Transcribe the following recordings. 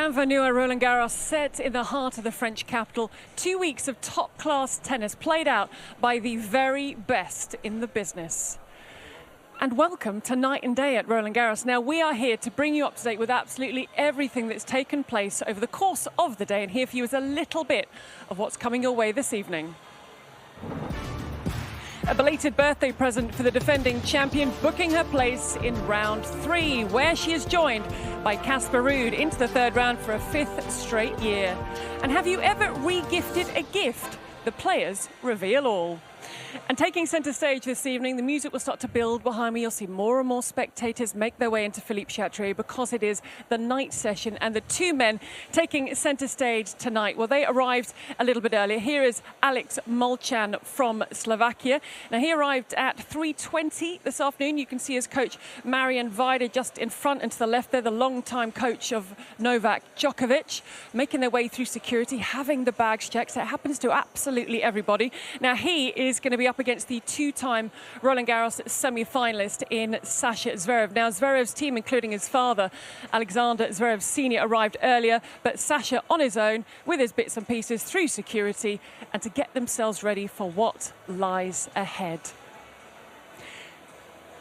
Bienvenue à Roland-Garros, set in the heart of the French capital. 2 weeks of top-class tennis played out by the very best in the business. And welcome to Night and Day at Roland-Garros. Now, we are here to bring you up to date with absolutely everything that's taken place over the course of the day. And here for you is a little bit of what's coming your way this evening. A belated birthday present for the defending champion, booking her place in round 3, where she is joined by Casper Ruud into the third round for a 5th straight year. And have you ever re-gifted a gift? The players reveal all. And taking centre stage this evening, the music will start to build behind me. You'll see more and more spectators make their way into Philippe Chatrier because it is the night session. And the two men taking centre stage tonight, well, they arrived a little bit earlier. Here is Alex Molchan from Slovakia. Now, he arrived at 3:20 this afternoon. You can see his coach, Marian Vajda, just in front and to the left there, the long-time coach of Novak Djokovic, making their way through security, having the bags checked. So it happens to absolutely everybody. Now, he is going to be up against the two-time Roland-Garros semi-finalist in Sasha Zverev. Now, Zverev's team, including his father, Alexander Zverev Sr., arrived earlier, but Sasha on his own with his bits and pieces through security and to get themselves ready for what lies ahead.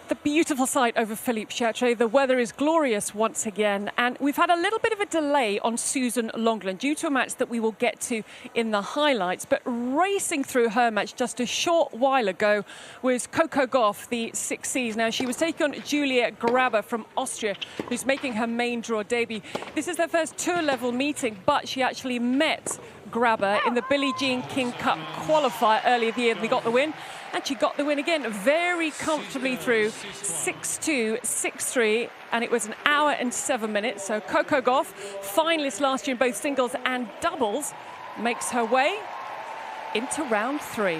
The beautiful sight over Philippe Chatrier. The weather is glorious once again, and we've had a little bit of a delay on Susan Longland due to a match that we will get to in the highlights. But racing through her match just a short while ago was Coco Gauff, the 6 seeds. Now, she was taking on Julia Grabber from Austria, who's making her main draw debut. This is their first tour-level meeting, but she actually met Grabber in the Billie Jean King Cup qualifier earlier the year. They got the win, and she got the win again very comfortably through 6-2, 6-3, and it was an hour and 7 minutes. So Coco Gauff, finalist last year in both singles and doubles, makes her way into round 3.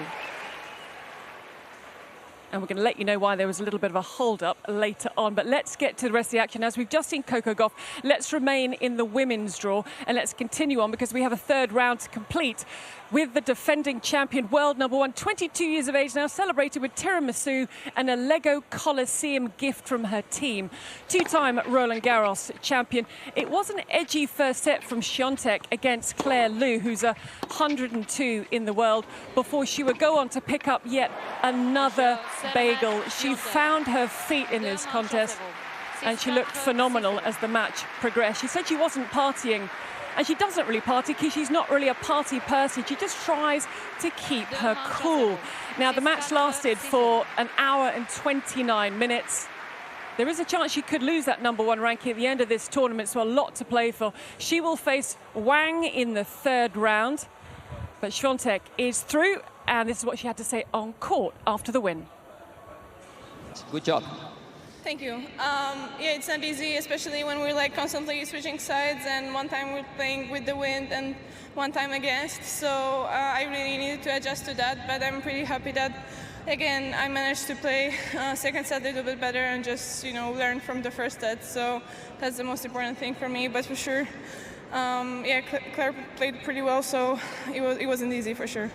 And we're going to let you know why there was a little bit of a hold-up later on. But let's get to the rest of the action. As we've just seen Coco Gauff, let's remain in the women's draw and let's continue on because we have a third round to complete with the defending champion, world number 1, 22 years of age now, celebrated with tiramisu and a Lego Coliseum gift from her team. Two-time Roland-Garros champion. It was an edgy first set from Swiatek against Claire Liu, who's 102 in the world, before she would go on to pick up yet another bagel. She found her feet in this contest and she looked phenomenal as the match progressed. She said she wasn't partying, and she doesn't really party because she's not really a party person. She just tries to keep her cool. Now, the match lasted for an hour and 29 minutes. There is a chance she could lose that number 1 ranking at the end of this tournament, so a lot to play for. She will face Wang in the third round, but Swiatek is through, and this is what she had to say on court after the win. Good job. Thank you. Yeah, it's not easy, especially when we're like constantly switching sides, and one time we're playing with the wind and one time against. So I really needed to adjust to that, but I'm pretty happy that, again, I managed to play second set a little bit better and just, learn from the first set. So that's the most important thing for me, but for sure, yeah, Claire played pretty well, so it wasn't easy for sure.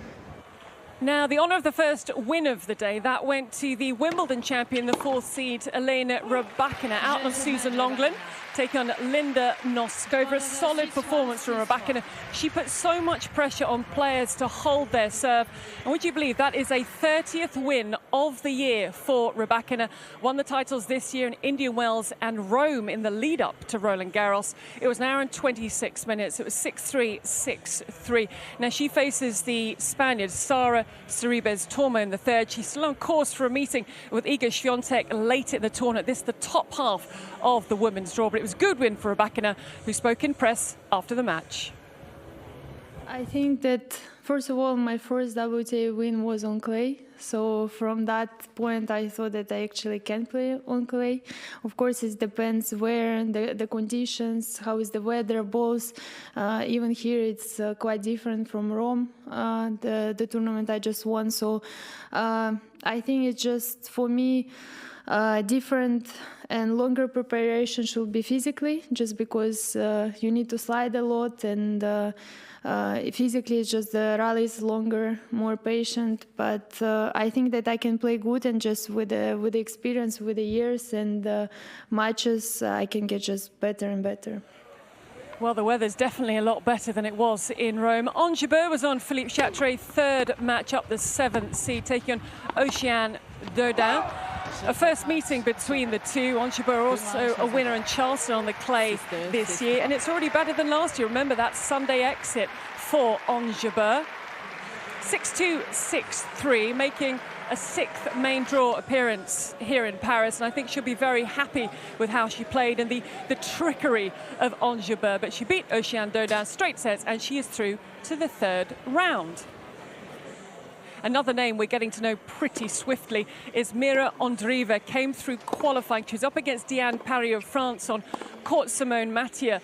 Now, the honour of the first win of the day, that went to the Wimbledon champion, the 4th seed, Elena Rybakina, out on Susan Longland, taking on Linda Noskova. A solid performance from Rybakina. She put so much pressure on players to hold their serve. And would you believe that is a 30th win of the year for Rybakina? Won the titles this year in Indian Wells and Rome in the lead-up to Roland-Garros. It was an hour and 26 minutes. It was 6-3, 6-3. Now, she faces the Spaniard, Sara Sorribes-Tormo in the third. She's still on course for a meeting with Iga Swiatek late in the tournament. This is the top half of the women's draw, but it was a good win for Rybakina, who spoke in press after the match. I think that, first of all, my first WTA win was on clay. So from that point, I thought that I actually can play on clay. Of course, it depends where, the conditions, how is the weather, balls. Even here, it's quite different from Rome, the tournament I just won. So I think it's just, for me, different and longer preparation should be physically, just because you need to slide a lot, and physically it's just the rally is longer, more patient. But I think that I can play good, and just with the experience, with the years and matches, I can get just better and better. Well, the weather's definitely a lot better than it was in Rome. Ons Jabeur was on Philippe Chatrier, third match up, the 7th seed, taking on Oceane Dodin. A first meeting between the two. Ons Jabeur also a winner in Charleston on the clay this year, and it's already better than last year. Remember that Sunday exit for Ons Jabeur. 6-2, 6-3, making a 6th main draw appearance here in Paris, and I think she'll be very happy with how she played and the trickery of Ons Jabeur. But she beat Oceane Dodin straight sets, and she is through to the 3rd round. Another name we're getting to know pretty swiftly is Mirra Andreeva. Came through qualifying. She was up against Diane Parry of France on court Simone Mathieu.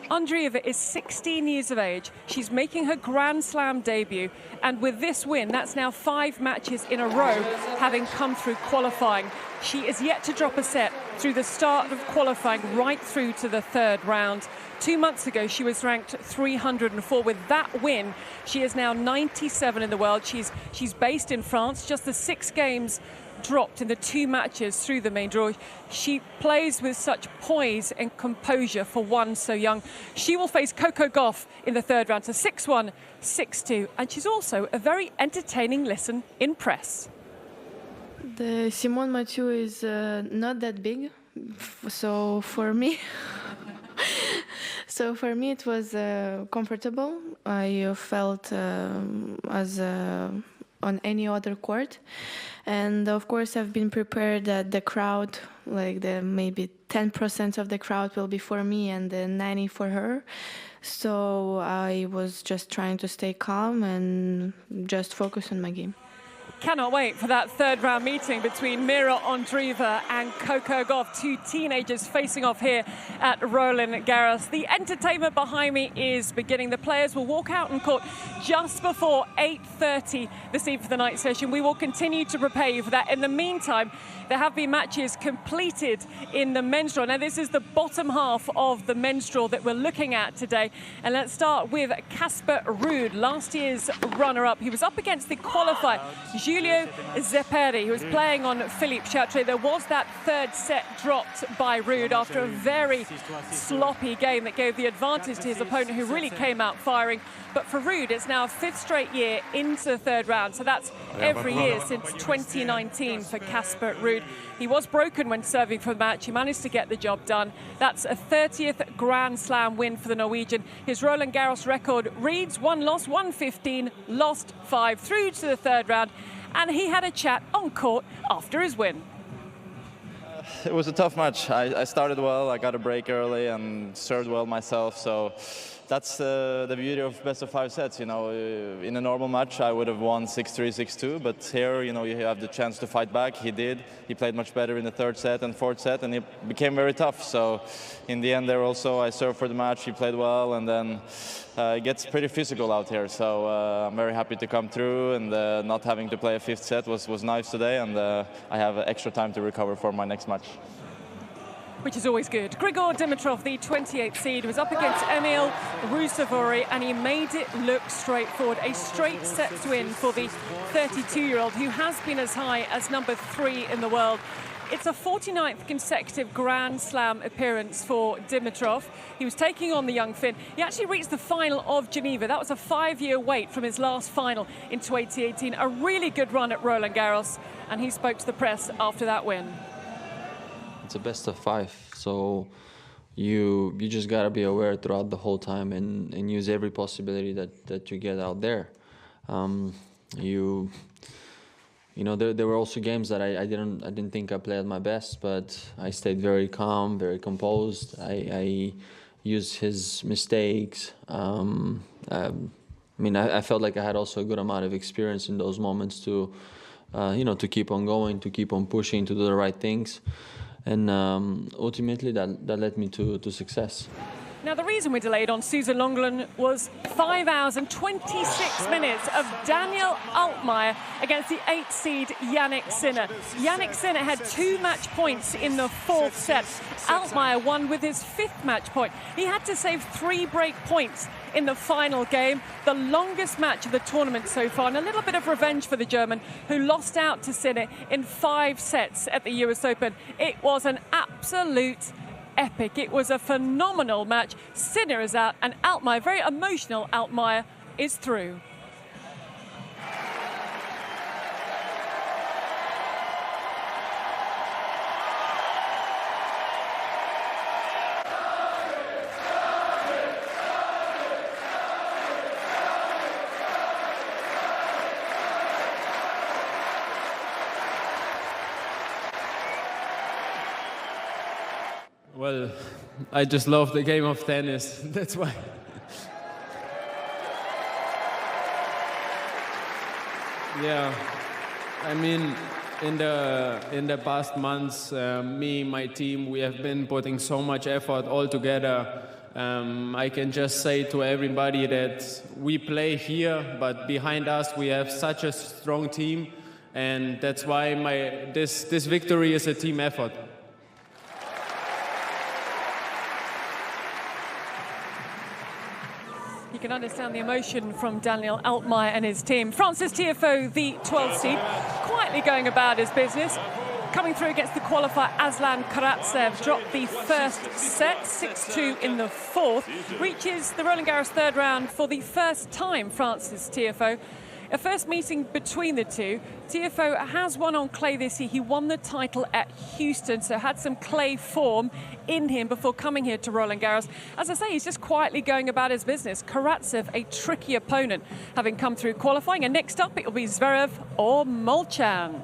Andreeva is 16 years of age. She's making her Grand Slam debut, and with this win, that's now 5 matches in a row having come through qualifying. She is yet to drop a set through the start of qualifying right through to the 3rd round. 2 months ago, she was ranked 304. With that win, she is now 97 in the world. She's based in France. Just the 6 games dropped in the 2 matches through the main draw. She plays with such poise and composure for one so young. She will face Coco Gauff in the 3rd round, so 6-1, 6-2, and she's also a very entertaining listen in press. The Simone Mathieu is not that big, so for me it was comfortable. I felt as on any other court, and of course I've been prepared that the crowd, like the maybe 10% of the crowd will be for me and the 90% for her. So I was just trying to stay calm and just focus on my game. Cannot wait for that 3rd round meeting between Mirra Andreeva and Coco Gauff, 2 teenagers facing off here at Roland-Garros. The entertainment behind me is beginning. The players will walk out on court just before 8:30 this evening for the night session. We will continue to prepare you for that. In the meantime, there have been matches completed in the men's draw. Now, this is the bottom half of the men's draw that we're looking at today. And let's start with Casper Ruud, last year's runner-up. He was up against the qualifier, Giulio Zepperi, who was playing on Philippe Chatrier. There was that 3rd set dropped by Ruud after a very sloppy game that gave the advantage to his opponent, who really came out firing. But for Ruud, it's now a 5th straight year into the 3rd round. So that's every year since 2019 for Casper Ruud. He was broken when serving for the match. He managed to get the job done. That's a 30th Grand Slam win for the Norwegian. His Roland-Garros record reads 1 loss, 115, lost 5, through to the 3rd round. And he had a chat on court after his win. It was a tough match. I started well, I got a break early and served well myself. So that's the beauty of best of 5 sets. You know, in a normal match, I would have won 6-3, 6-2. But here, you know, you have the chance to fight back. He did. He played much better in the 3rd set and 4th set, and it became very tough. So in the end there also, I served for the match. He played well, and then it gets pretty physical out here. So I'm very happy to come through, and not having to play a 5th set was nice today, and I have extra time to recover for my next match. Which is always good. Grigor Dimitrov, the 28th seed, was up against Emil Ruusuvuori, and he made it look straightforward. A straight sets win for the 32-year-old, who has been as high as number 3 in the world. It's a 49th consecutive Grand Slam appearance for Dimitrov. He was taking on the young Finn. He actually reached the final of Geneva. That was a 5-year wait from his last final in 2018. A really good run at Roland-Garros, and he spoke to the press after that win. It's a best of 5, so you just gotta be aware throughout the whole time and use every possibility that you get out there. You know, there were also games that I didn't think I played my best, but I stayed very calm, very composed. I used his mistakes. I mean, I felt like I had also a good amount of experience in those moments to, you know, to keep on going, to keep on pushing, to do the right things. And ultimately, that led me to success. Now, the reason we delayed on Susan Longlen was 5 hours and 26 minutes of Daniel Altmaier against the 8th seed Jannik Sinner. Jannik Sinner had 2 match points in the 4th set. Altmaier won with his 5th match point. He had to save 3 break points in the final game, the longest match of the tournament so far, and a little bit of revenge for the German, who lost out to Sinner in 5 sets at the US Open. It was an absolute epic. It was a phenomenal match. Sinner is out, and Altmaier, very emotional Altmaier, is through. Well, I just love the game of tennis. That's why. Yeah, I mean, in the past months, me, my team, we have been putting so much effort all together. I can just say to everybody that we play here, but behind us we have such a strong team, and that's why this victory is a team effort. You can understand the emotion from Daniel Altmaier and his team. Francis Tiafoe, the 12th seed, quietly going about his business. Coming through against the qualifier Aslan Karatsev, dropped the first set, 6-2 in the fourth. Reaches the Roland-Garros third round for the first time, Francis Tiafoe. A first meeting between the two. Tiafoe has won on clay this year. He won the title at Houston, so had some clay form in him before coming here to Roland-Garros. As I say, he's just quietly going about his business. Karatsev, a tricky opponent, having come through qualifying. And next up, it will be Zverev or Molchan.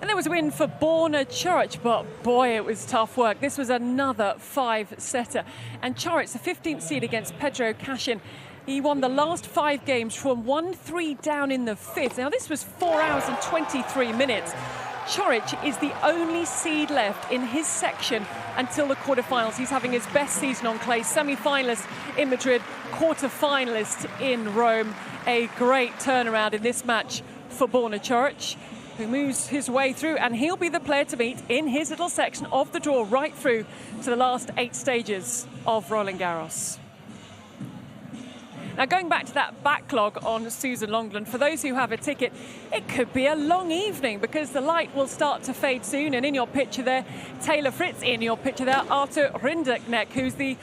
And there was a win for Borna Coric, but boy, it was tough work. This was another five-setter. And Coric, the 15th seed against Pedro Cashin. He won the last 5 games from 1-3 down in the fifth. Now, this was 4 hours and 23 minutes. Coric is the only seed left in his section until the quarterfinals. He's having his best season on clay. Semi-finalist in Madrid, quarter-finalist in Rome. A great turnaround in this match for Borna Coric, who moves his way through, and he'll be the player to beat in his little section of the draw right through to the last 8 stages of Roland-Garros. Now, going back to that backlog on Susan Longland, for those who have a ticket, it could be a long evening because the light will start to fade soon. And in your picture there, Taylor Fritz. In your picture there, Arthur Rinderknecht, who's the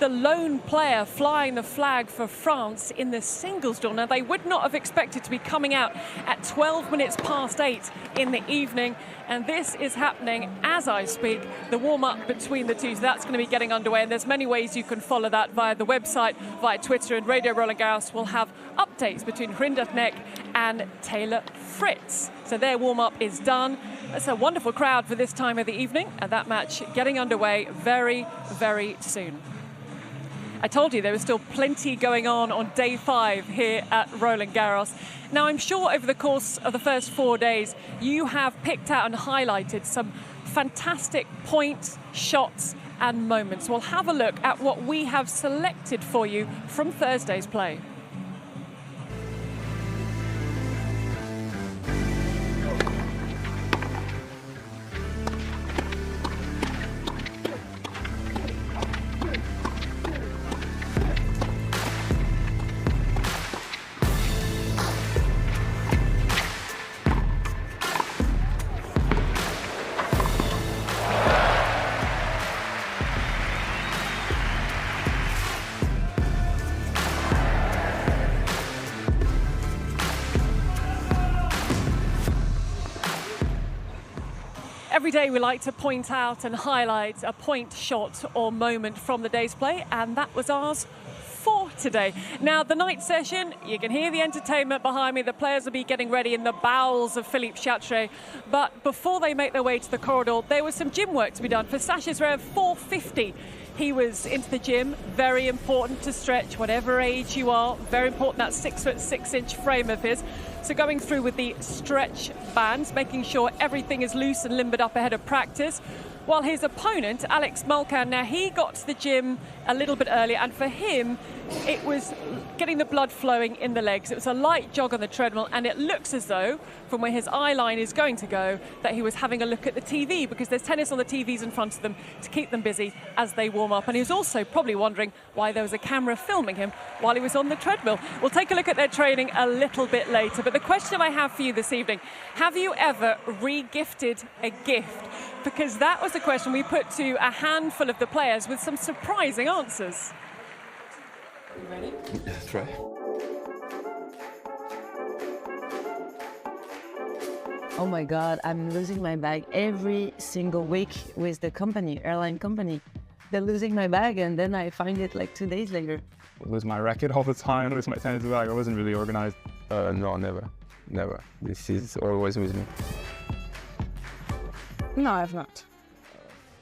lone player flying the flag for France in the singles draw. Now, they would not have expected to be coming out at 12 minutes past 8 in the evening. And this is happening as I speak, the warm-up between the two. So that's going to be getting underway. And there's many ways you can follow that via the website, via Twitter, and Radio Roland-Garros will have updates between Rinderknecht and Taylor Fritz. So their warm-up is done. It's a wonderful crowd for this time of the evening, and that match getting underway very, very soon. I told you there was still plenty going on day 5 here at Roland-Garros. Now, I'm sure over the course of the first 4 days, you have picked out and highlighted some fantastic points, shots, and moments. We'll have a look at what we have selected for you from Thursday's play. Every day we like to point out and highlight a point, shot or moment from the day's play, and that was ours for today. Now, the night session, you can hear the entertainment behind me. The players will be getting ready in the bowels of Philippe Chatrier. But before they make their way to the corridor, there was some gym work to be done for Sasha Zverev, 4:50. He was into the gym. Very important to stretch, whatever age you are. Very important, that 6'6" frame of his. So going through with the stretch bands, making sure everything is loose and limbered up ahead of practice. While his opponent, Alex Molcan, now he got to the gym a little bit earlier, and for him, It was getting the blood flowing in the legs. It was a light jog on the treadmill, and it looks as though, from where his eye line is going to go, that he was having a look at the TV, because there's tennis on the TVs in front of them to keep them busy as they warm up. And he was also probably wondering why there was a camera filming him while he was on the treadmill. We'll take a look at their training a little bit later. But the question I have for you this evening, have you ever re-gifted a gift? Because that was the question we put to a handful of the players with some surprising answers. You ready? Let's try. Oh my God, I'm losing my bag every single week with the company, airline company. They're losing my bag and then I find it like 2 days later. I lose my racket all the time, lose my tennis bag. I wasn't really organized. No, never. Never. This is always with me. No, I've not.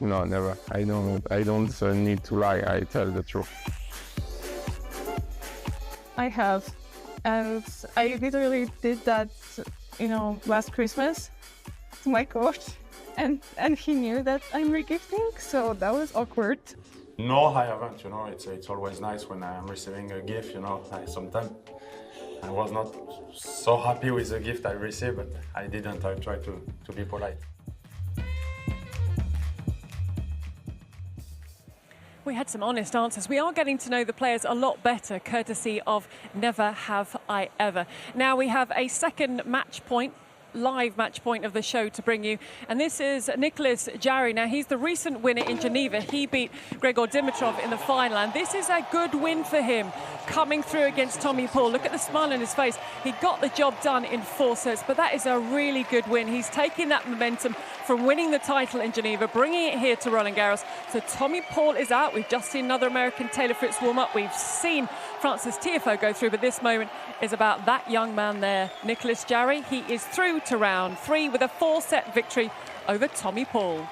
No, never. I don't need to lie. I tell the truth. I have, and I literally did that, last Christmas to my coach, and he knew that I'm regifting, so that was awkward. No, I haven't. It's always nice when I'm receiving a gift. Sometimes I was not so happy with the gift I received, but I didn't. I tried to be polite. We had some honest answers. We are getting to know the players a lot better, courtesy of Never Have I Ever. Now we have a second match point, live match point of the show to bring you, and this is Nicolas Jarry. Now he's the recent winner in Geneva. He beat Grigor Dimitrov in the final, and this is a good win for him, coming through against Tommy Paul. Look at the smile on his face. He got the job done in 4 sets, but that is a really good win. He's taking that momentum from winning the title in Geneva, bringing it here to Roland-Garros. So Tommy Paul is out. We've just seen another American, Taylor Fritz, warm up. We've seen Francis Tiafoe go through, but this moment is about that young man there, Nicolas Jarry. He is through to round 3 with a 4-set victory over Tommy Paul.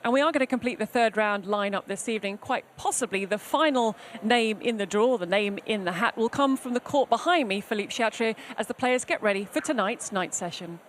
And we are going to complete the third round lineup this evening. Quite possibly the final name in the draw, the name in the hat, will come from the court behind me, Philippe Chatrier, as the players get ready for tonight's night session.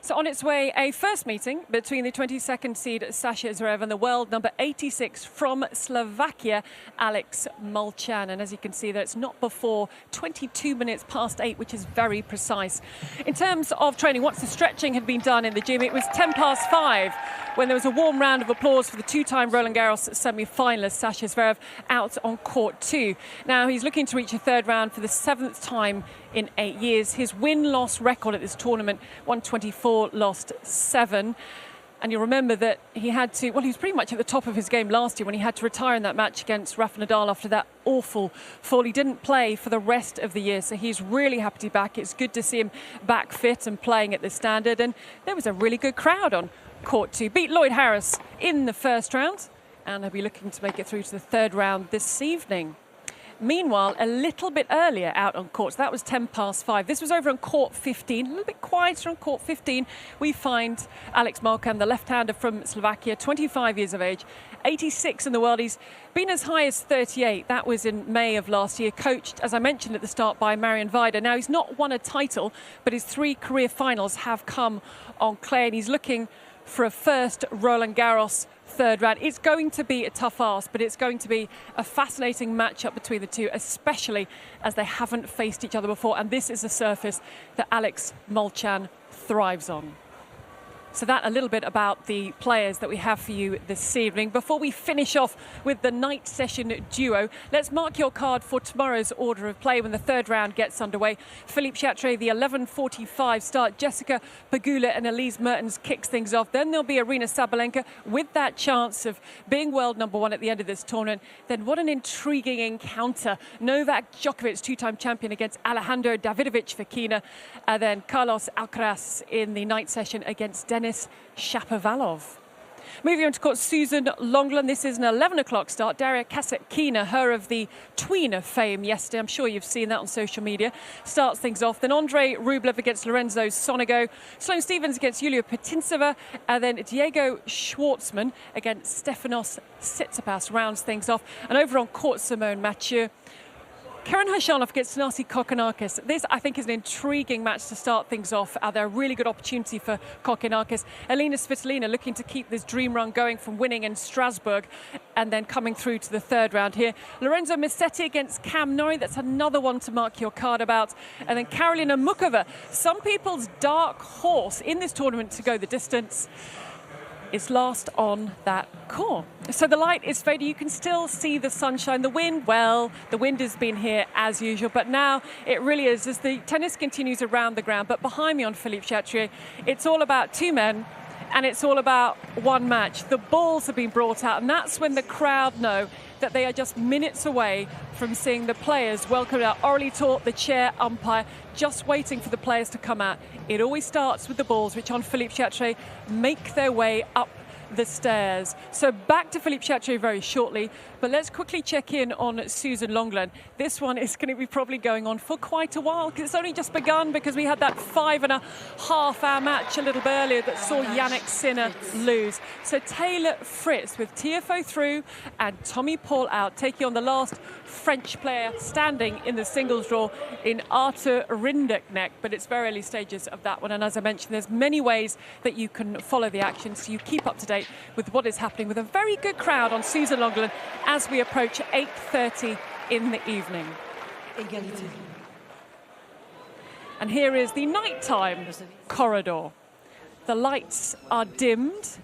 So on its way, a first meeting between the 22nd seed Sasha Zverev and the world number 86 from Slovakia, Alex Molchan. And as you can see there, it's not before 22 minutes past 8, which is very precise. In terms of training, once the stretching had been done in the gym, it was 10 past 5 when there was a warm round of applause for the two-time Roland-Garros semi-finalist Sasha Zverev out on court 2. Now he's looking to reach a third round for the 7th time in 8 years. His win-loss record at this tournament, 124, lost 7. And you'll remember that he had to, well, he was pretty much at the top of his game last year when he had to retire in that match against Rafa Nadal after that awful fall. He didn't play for the rest of the year, so he's really happy to be back. It's good to see him back fit and playing at the standard. And there was a really good crowd on court 2. Beat Lloyd Harris in the first round, and he'll be looking to make it through to the third round this evening. Meanwhile, a little bit earlier out on court, so that was 10 past 5. This was over on court 15, a little bit quieter on court 15. We find Alex Molchan, the left-hander from Slovakia, 25 years of age, 86 in the world. He's been as high as 38. That was in May of last year, coached, as I mentioned at the start, by Marion Vida. Now, he's not won a title, but his 3 career finals have come on clay, and he's looking for a first Roland-Garros third round. It's going to be a tough ask, but it's going to be a fascinating matchup between the two, especially as they haven't faced each other before, and this is a surface that Alex Molchan thrives on. So that a little bit about the players that we have for you this evening. Before we finish off with the night session duo, let's mark your card for tomorrow's order of play when the third round gets underway. Philippe Chatrier, the 11:45 start. Jessica Pegula and Elise Mertens kicks things off. Then there'll be Arina Sabalenka with that chance of being world number 1 at the end of this tournament. Then what an intriguing encounter. Novak Djokovic, 2-time champion, against Alejandro Davidovich Fokina. And then Carlos Alcaraz in the night session against Denis Shapovalov. Moving on to court, Susan Longland. This is an 11 o'clock start. Daria Kasatkina, her of the tweener fame yesterday. I'm sure you've seen that on social media. Starts things off. Then Andrei Rublev against Lorenzo Sonego. Sloane Stephens against Yulia Putintseva. And then Diego Schwartzman against Stefanos Tsitsipas rounds things off. And over on court, Simone Mathieu. Karen Khachanov against Thanasi Kokkinakis. This, I think, is an intriguing match to start things off. They're a really good opportunity for Kokkinakis. Elena Svitolina looking to keep this dream run going from winning in Strasbourg and then coming through to the third round here. Lorenzo Musetti against Cam Norrie. That's another one to mark your card about. And then Karolina Mukova, some people's dark horse in this tournament to go the distance, is last on that court. So the light is fading. You can still see the sunshine. The wind, well, the wind has been here as usual, but now it really is as the tennis continues around the ground. But behind me on Philippe Chatrier, it's all about two men and it's all about one match. The balls have been brought out, and that's when the crowd know that they are just minutes away from seeing the players welcomed out. Aurélie Tort, the chair umpire, just waiting for the players to come out. It always starts with the balls, which on Philippe Chatrier make their way up the stairs. So back to Philippe Chatrier very shortly, but let's quickly check in on Susan Longland. This one is going to be probably going on for quite a while because it's only just begun, because we had that 5.5-hour match a little bit earlier that saw Yannick Sinner lose. So Taylor Fritz with Tiafoe through and Tommy Paul out, taking on the last French player standing in the singles draw in Arthur Rinderknecht, but it's very early stages of that one. And as I mentioned, there's many ways that you can follow the action, so you keep up to date with what is happening with a very good crowd on Susan Longland as we approach 8:30 in the evening. And here is the nighttime corridor. The lights are dimmed,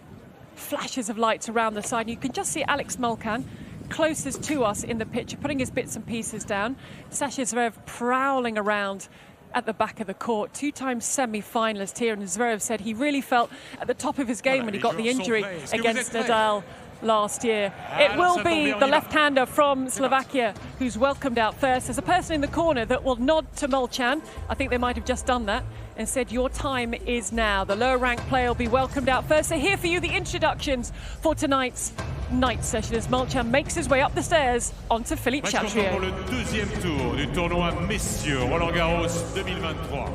flashes of lights around the side. You can just see Alex Molcan closest to us in the picture, putting his bits and pieces down. Sasha Zverev prowling around at the back of the court, two-time semi-finalist here, and Zverev said he really felt at the top of his game when he got the injury against Nadal last year. It will be the left-hander from Slovakia who's welcomed out first. There's a person in the corner that will nod to Molcan. I think they might have just done that and said, your time is now. The lower-ranked player will be welcomed out first. So here for you the introductions for tonight's night session as Molcan makes his way up the stairs onto Philippe Chatrier. Pour le deuxième tour du tournoi Messieurs Roland-Garros 2023.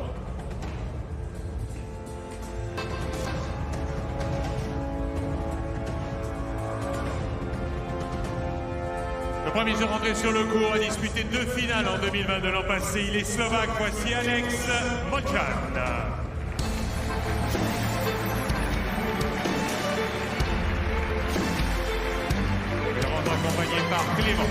Le premier jeu rentré sur le court a disputé 2 finales en 2022 l'an passé. Il est slovaque, voici Alex Molcan. Accompagné par Clément.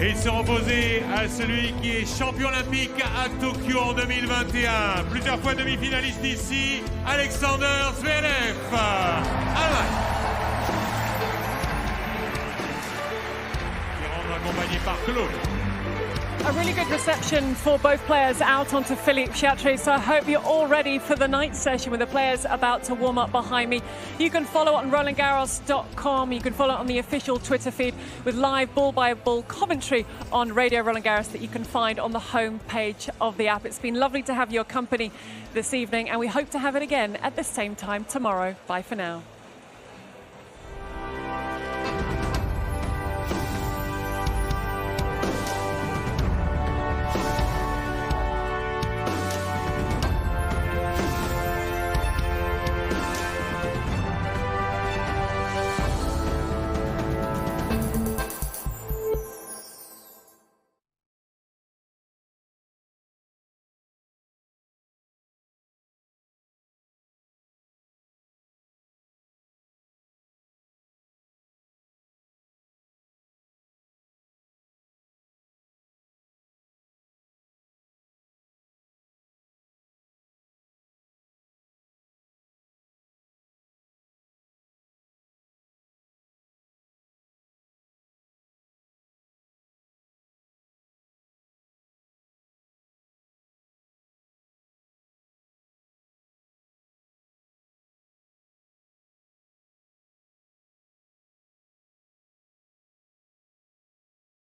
Et il sera opposé à celui qui est champion olympique à Tokyo en 2021. Plusieurs fois demi-finaliste ici, Alexander Zverev. Allemagne. Qui rentre accompagné par Claude. A really good reception for both players out onto Philippe Chatrier, so I hope you're all ready for the night session with the players about to warm up behind me. You can follow it on Roland-Garros.com. You can follow it on the official Twitter feed with live ball-by-ball commentary on Radio Roland-Garros that you can find on the home page of the app. It's been lovely to have your company this evening, and we hope to have it again at the same time tomorrow. Bye for now.